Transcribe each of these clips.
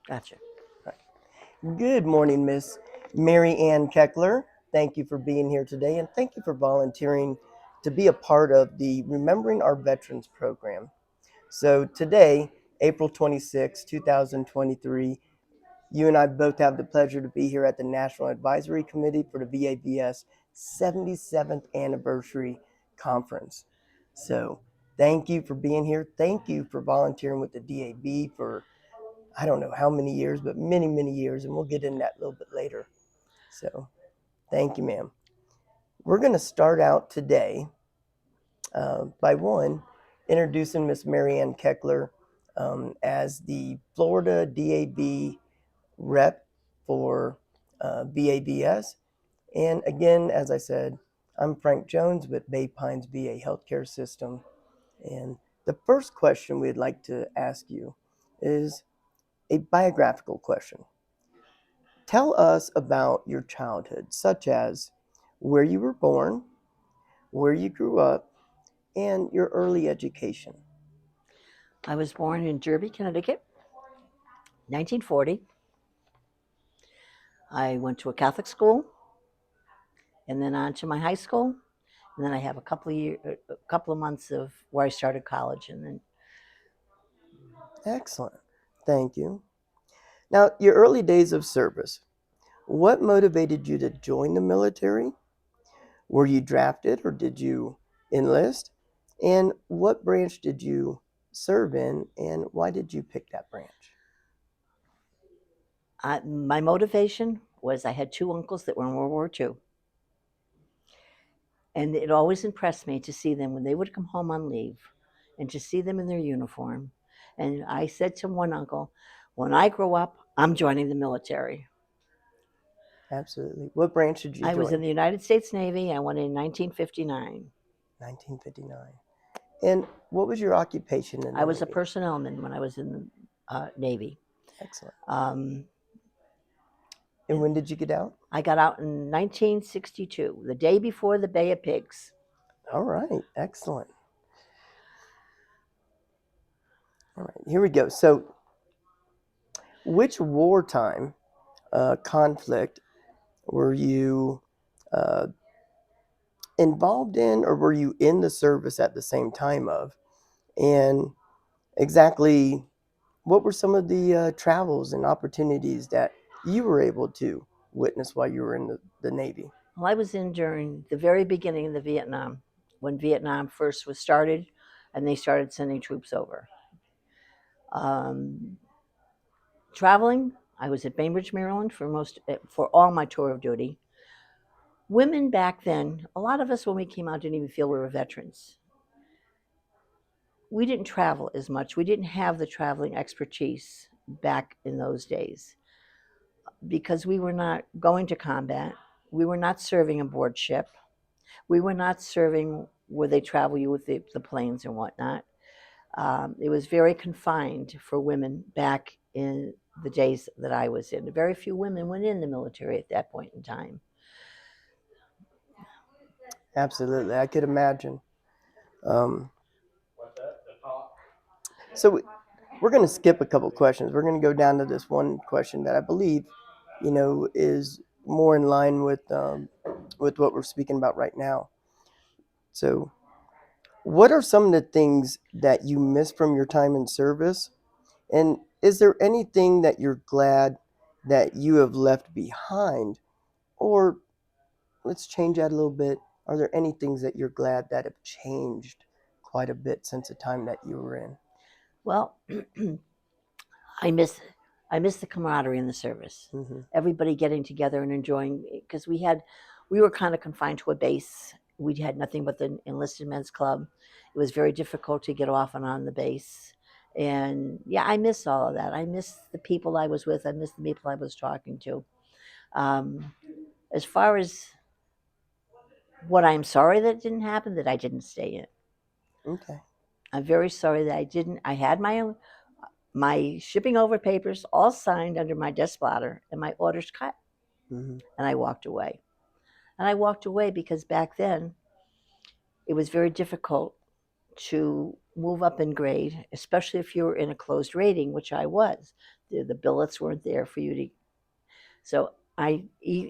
Gotcha. Good morning, Miss Mary Ann Keckler. Thank you for being here today, and thank you for volunteering to be a part of the Remembering Our Veterans program. So today, April 26, 2023, you and I both have the pleasure to be here at the National Advisory Committee for the VAVS 77th Anniversary Conference. So thank you for being here. Thank you for volunteering with the DAB for I don't know how many years, but many, many years, and we'll get into that a little bit later. So, thank you, ma'am. We're going to start out today by introducing Miss Marianne Keckler as the Florida DAB rep for VAVS. And again, as I said, I'm Frank Jones with Bay Pines VA Healthcare System. And the first question we'd like to ask you is a biographical question. Tell us about your childhood, such as where you were born, where you grew up, and your early education. I was born in Derby, Connecticut, 1940. I went to a Catholic school, and then on to my high school, and then I have a couple of months of where I started college, and then Excellent. Thank you. Now, your early days of service. What motivated you to join the military? Were you drafted or did you enlist? And what branch did you serve in and why did you pick that branch? my motivation was I had two uncles that were in World War II, and it always impressed me to see them when they would come home on leave, and to see them in their uniform. And I said to one uncle, "When I grow up, I'm joining the military." Absolutely. What branch did you I was in join? the United States Navy. I went in 1959. 1959. And what was your occupation in I the was a Navy? personnelman when I was in the Navy. Excellent. Um, And when did you get out? I got out in 1962, the day before the Bay of Pigs. All right, excellent. All right, here we go. So, which wartime conflict were you uh, involved in, or were you in the service at the same time of? And exactly what were some of the travels and opportunities that you were able to witness while you were in the Navy? Well, I was in during the very beginning of the Vietnam, when Vietnam first was started, and they started sending troops over. Um, Traveling, I was at Bainbridge, Maryland for all my tour of duty. Women back then, a lot of us when we came out didn't even feel we were veterans. We didn't travel as much. We didn't have the traveling expertise back in those days because we were not going to combat. We were not serving aboard ship. We were not serving where they travel you with the planes and whatnot. It was very confined for women back in the days that I was in. Very few women went in the military at that point in time. Absolutely, I could imagine. Um, so we're going to skip a couple questions. We're going to go down to this one question that I believe, is more in line with what we're speaking about right now. So, what are some of the things that you miss from your time in service? And is there anything that you're glad that you have left behind? Or let's change that a little bit. Are there any things that you're glad that have changed quite a bit since the time that you were in? Well, I miss I miss the camaraderie in the service. Mm-hmm. Everybody getting together and enjoying because we were kind of confined to a base. We had nothing but the enlisted men's club. It was very difficult to get off and on the base. And yeah, I miss all of that. I miss the people I was with. I miss the people I was talking to. Um, as far as what I'm sorry that didn't happen, that I didn't stay in. Okay. I'm very sorry that I didn't. I had my shipping over papers all signed under my desk blotter and my orders cut, Mm-hmm. and I walked away. And I walked away because back then it was very difficult to move up in grade, especially if you were in a closed rating, which I was. The billets weren't there for you to. So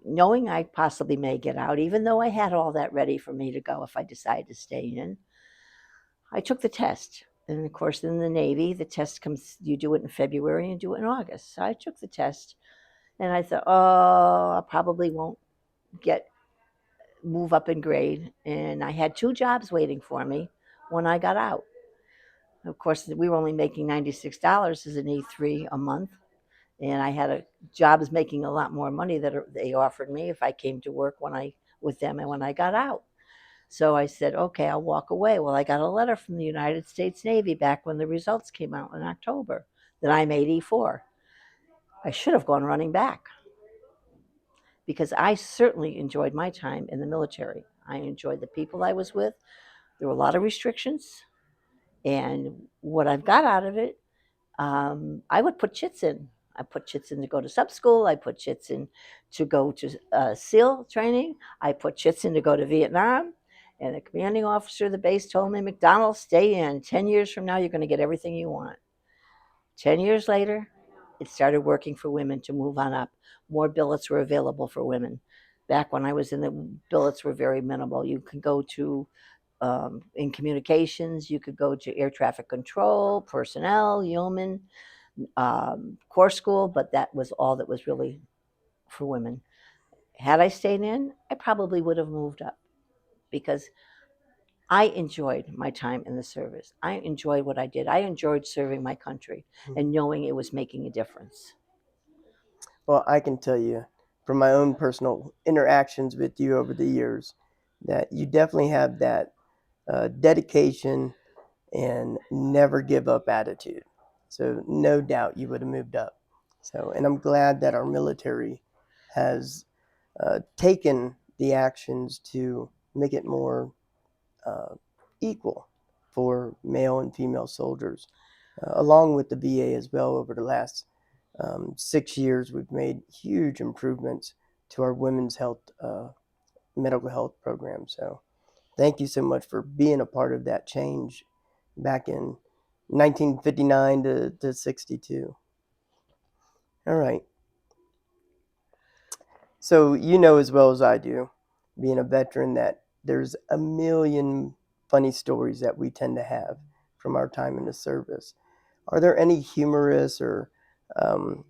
knowing I possibly may get out, even though I had all that ready for me to go if I decided to stay in, I took the test. And of course, in the Navy, the test comes, you do it in February and do it in August. So I took the test and I thought, oh, I probably won't get move up in grade. And I had two jobs waiting for me when I got out. Of course, we were only making $96 as an E3 a month. And I had a jobs making a lot more money that they offered me if I came to work with them and when I got out. So I said, okay, I'll walk away. Well, I got a letter from the United States Navy back when the results came out in October that I'm 84. I should have gone running back because I certainly enjoyed my time in the military. I enjoyed the people I was with. There were a lot of restrictions, and what I've got out of it, I would put chits in. I put chits in to go to sub school. I put chits in to go to SEAL training. I put chits in to go to Vietnam. And the commanding officer of the base told me, McDonald, stay in. 10 years from now, you're going to get everything you want. 10 years later, it started working for women to move on up. More billets were available for women. Back when I was in the billets were very minimal. You could go to in communications, you could go to air traffic control, personnel, yeoman, core school, but that was all that was really for women. Had I stayed in, I probably would have moved up because I enjoyed my time in the service. I enjoyed what I did. I enjoyed serving my country and knowing it was making a difference. Well, I can tell you from my own personal interactions with you over the years that you definitely have that dedication and never give up attitude. So no doubt you would have moved up. So, and I'm glad that our military has taken the actions to make it more uh, equal for male and female soldiers, along with the VA as well. Over the last 6 years, we've made huge improvements to our women's health, medical health program. So thank you so much for being a part of that change back in 1959 to 62. All right. So you know as well as I do, being a veteran, that there's a million funny stories that we tend to have from our time in the service. Are there any humorous or um,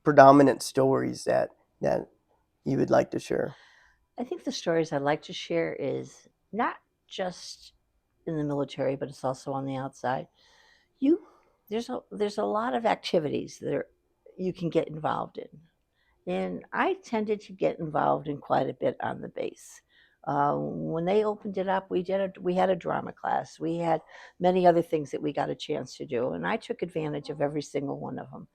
predominant stories that you would like to share? I think the stories I'd like to share is not just in the military, but it's also on the outside. You there's a lot of activities that you can get involved in. And I tended to get involved in quite a bit on the base. When they opened it up, we had a drama class. We had many other things that we got a chance to do, and I took advantage of every single one of them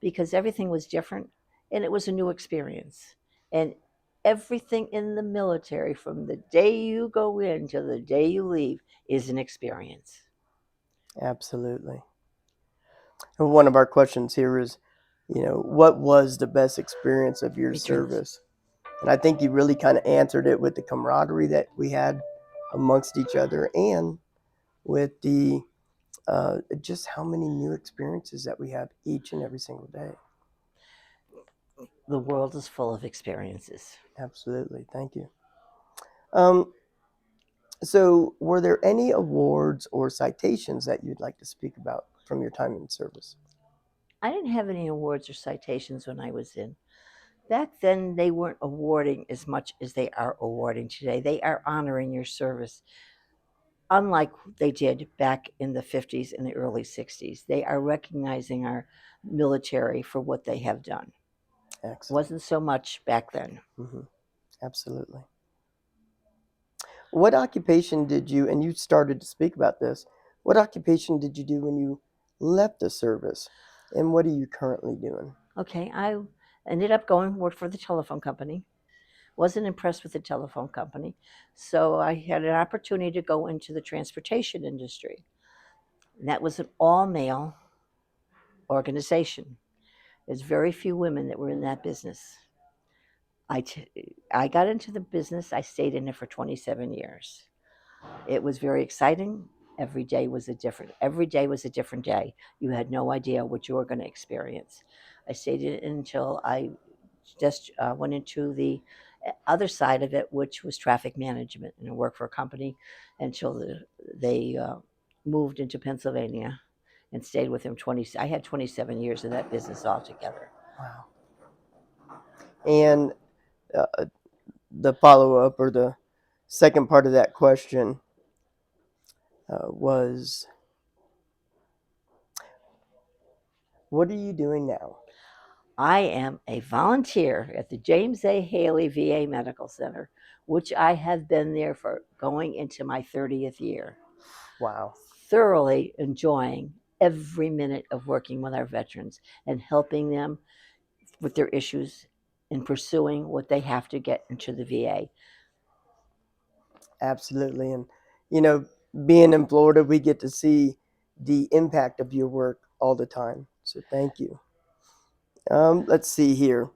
because everything was different and it was a new experience. And everything in the military, from the day you go in to the day you leave, is an experience. Absolutely. And one of our questions here is, what was the best experience of your Returns. service? And I think you really kind of answered it with the camaraderie that we had amongst each other, and with the just how many new experiences that we have each and every single day. The world is full of experiences. Absolutely. Thank you. Um, so, were there any awards or citations that you'd like to speak about from your time in service? I didn't have any awards or citations when I was in. Back then, they weren't awarding as much as they are awarding today. They are honoring your service, unlike they did back in the 50s and the early 60s. They are recognizing our military for what they have done. Excellent. Wasn't so much back then. Hmm. Absolutely. What occupation did you, and you started to speak about this, what occupation did you do when you left the service? And what are you currently doing? Okay, I ended up going work for the telephone company. Wasn't impressed with the telephone company, so I had an opportunity to go into the transportation industry. And that was an all male organization. There's very few women that were in that business. I got into the business. I stayed in it for 27 years. It was very exciting. Every day was a different day. You had no idea what you were going to experience. I stayed in until I just went into the other side of it, which was traffic management, and I worked for a company until they moved into Pennsylvania and stayed with them 20. I had 27 years in that business altogether. Wow. And uh, the follow up or the second part of that question was, what are you doing now? I am a volunteer at the James A. Haley VA Medical Center, which I have been there for going into my 30th year. Wow. Thoroughly enjoying every minute of working with our veterans and helping them with their issues and pursuing what they have to get into the VA. Absolutely. And, you know, being in Florida, we get to see the impact of your work all the time. So thank you. Let's see here.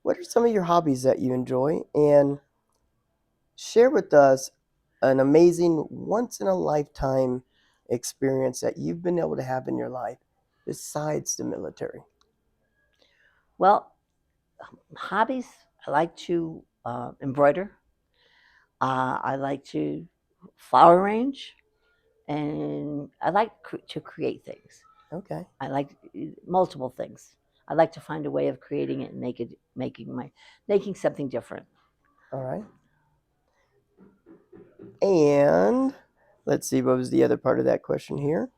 What are some of your hobbies that you enjoy? And share with us an amazing once in a lifetime experience that you've been able to have in your life besides the military. Well, hobbies, I like to embroider. I like to flower arrange, and I like to create things. Okay. I like multiple things. I like to find a way of creating it and making something different. All right. And let's see, what was the other part of that question here?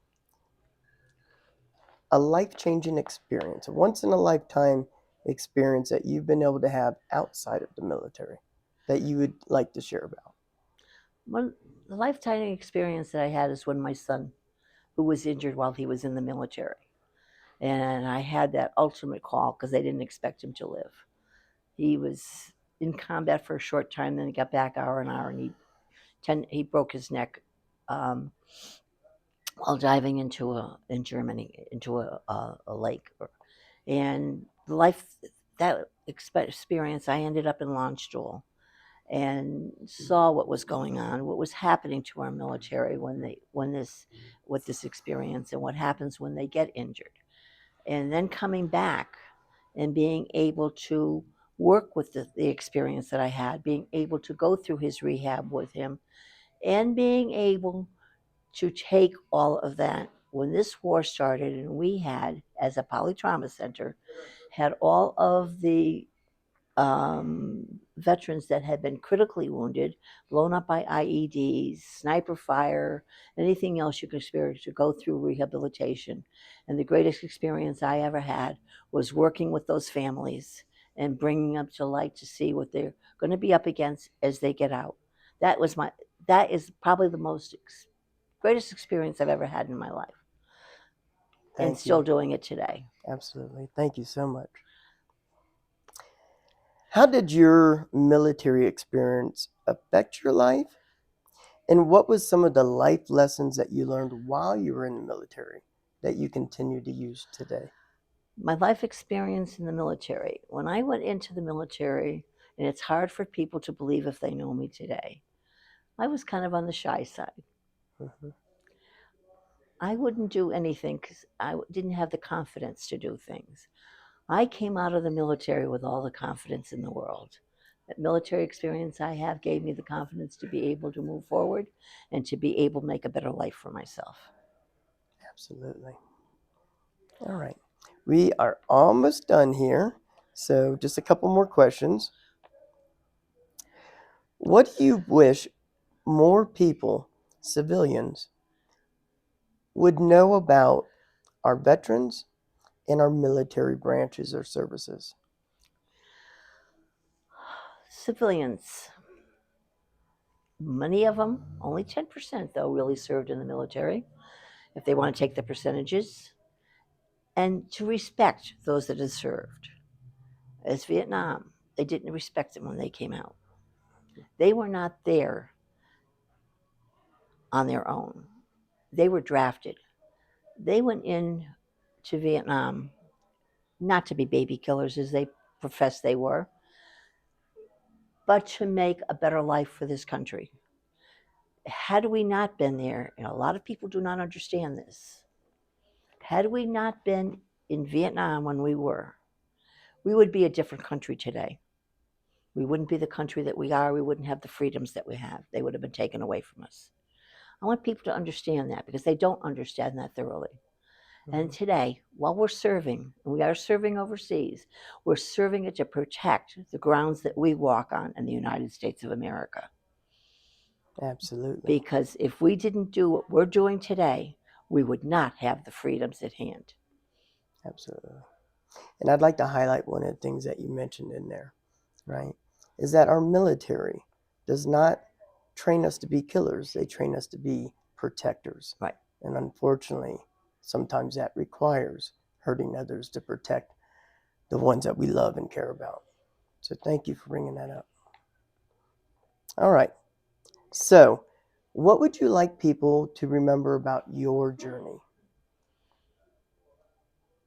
A life changing experience, a once in a lifetime experience that you've been able to have outside of the military that you would like to share about. One the lifetime experience that I had is when my son, who was injured while he was in the military, and I had that ultimate call because they didn't expect him to live. He was in combat for a short time, then he got back R&R, and he broke his neck um, while diving in Germany into a lake. And the life that experience, I ended up in Landstuhl and saw what was going on, what was happening to our military when this with this experience, and what happens when they get injured, and then coming back and being able to work with the experience that I had, being able to go through his rehab with him, and being able to take all of that when this war started, and we had, as a polytrauma center, had all of the veterans that had been critically wounded, blown up by IEDs, sniper fire, anything else you could experience to go through rehabilitation. And the greatest experience I ever had was working with those families and bringing them to light to see what they're going to be up against as they get out. That was my. That is probably the greatest experience I've ever had in my life, and Thank still you. doing it today. Absolutely. Thank you so much. How did your military experience affect your life? And what was some of the life lessons that you learned while you were in the military that you continue to use today? My life experience in the military. When I went into the military, and it's hard for people to believe if they know me today, I was kind of on the shy side. Mhm. I wouldn't do anything because I didn't have the confidence to do things. I came out of the military with all the confidence in the world. That military experience I have gave me the confidence to be able to move forward and to be able to make a better life for myself. Absolutely. All right. We are almost done here. So, just a couple more questions. What do you wish more people, civilians, would know about our veterans and our military branches or services? Civilians, many of them, only 10% though, really served in the military, if they want to take the percentages, and to respect those that have served. As Vietnam, they didn't respect them when they came out. They were not there on their own. They were drafted. They went in to Vietnam not to be baby killers as they professed they were, but to make a better life for this country. had we not been there, and a lot of people do not understand this, had we not been in Vietnam when we would be a different country today. We wouldn't be the country that we are. We wouldn't have the freedoms that we have. They would have been taken away from us. I want people to understand that because they don't understand that thoroughly. And today, while we're serving, and we are serving overseas, we're serving it to protect the grounds that we walk on in the United States of America. Absolutely. Because if we didn't do what we're doing today, we would not have the freedoms at hand. Absolutely. And I'd like to highlight one of the things that you mentioned in there, right? Is that our military does not train us to be killers. They train us to be protectors. Right. And unfortunately, sometimes that requires hurting others to protect the ones that we love and care about. So thank you for bringing that up. All right. So, what would you like people to remember about your journey?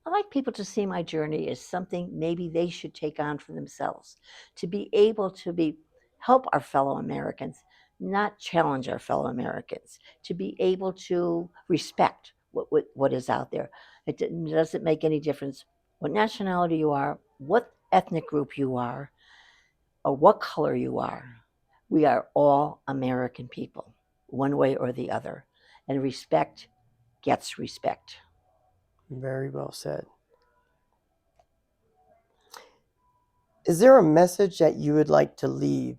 I like people to see my journey as something maybe they should take on for themselves, to be able to help our fellow Americans, not challenge our fellow Americans, to be able to respect what is out there. It doesn't make any difference what nationality you are, what ethnic group you are, or what color you are. We are all American people, one way or the other, and respect gets respect. Very well said. Is there a message that you would like to leave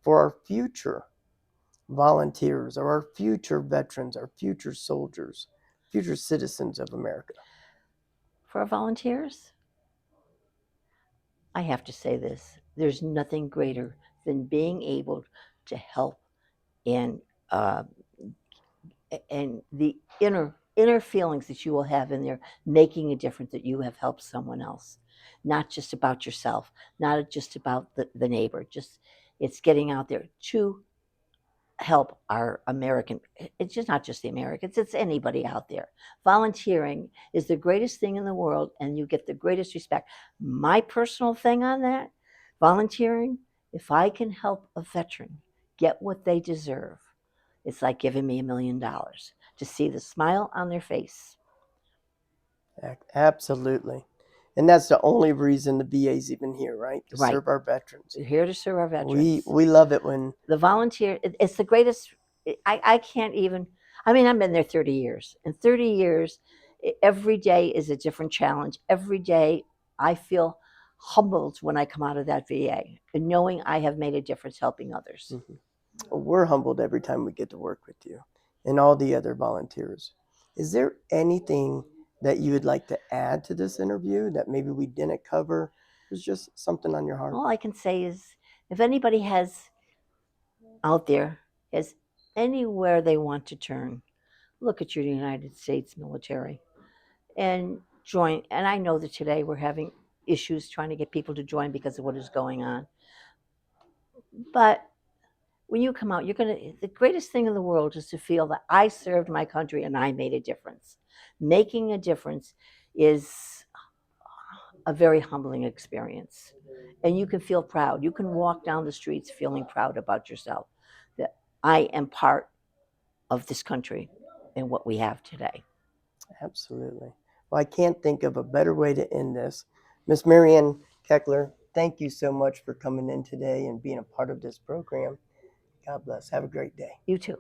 for our future volunteers or our future veterans, our future soldiers, future citizens of America? For our volunteers, I have to say this: there's nothing greater than being able to help and uh, and the inner feelings that you will have in there, making a difference that you have helped someone else, not just about yourself, not just about the neighbor. Just it's getting out there to help our American. It's just not just the Americans, it's anybody out there. Volunteering is the greatest thing in the world, and you get the greatest respect. My personal thing on that, volunteering, if I can help a veteran get what they deserve, it's like giving me $1 million to see the smile on their face. Absolutely. And that's the only reason the VA is even here, right? To Right. serve our veterans. We're here to serve our veterans. We love it when The volunteer, it's the greatest. I can't even, I mean, I've been there 30 years. In 30 years, every day is a different challenge. Every day I feel humbled when I come out of that VA and knowing I have made a difference helping others. we're humbled every time we get to work with you and all the other volunteers. Is there anything that you would like to add to this interview that maybe we didn't cover? There's just something on your heart. All I can say is if anybody has out there has anywhere they want to turn, look at your United States military and join. And I know that today we're having issues trying to get people to join because of what is going on. But when you come out, the greatest thing in the world is to feel that I served my country and I made a difference. Making a difference is a very humbling experience. And you can feel proud. You can walk down the streets feeling proud about yourself that I am part of this country and what we have today. Absolutely. Well, I can't think of a better way to end this. Miss Marianne Keckler, thank you so much for coming in today and being a part of this program. God bless. Have a great day. You too.